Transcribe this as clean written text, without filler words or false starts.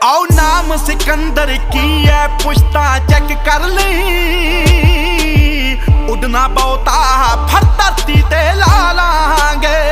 आओ नाम सिकंदर की है पुश्ता चेक कर ली, उड़ना बहुता फर धरती ते ला लांगे।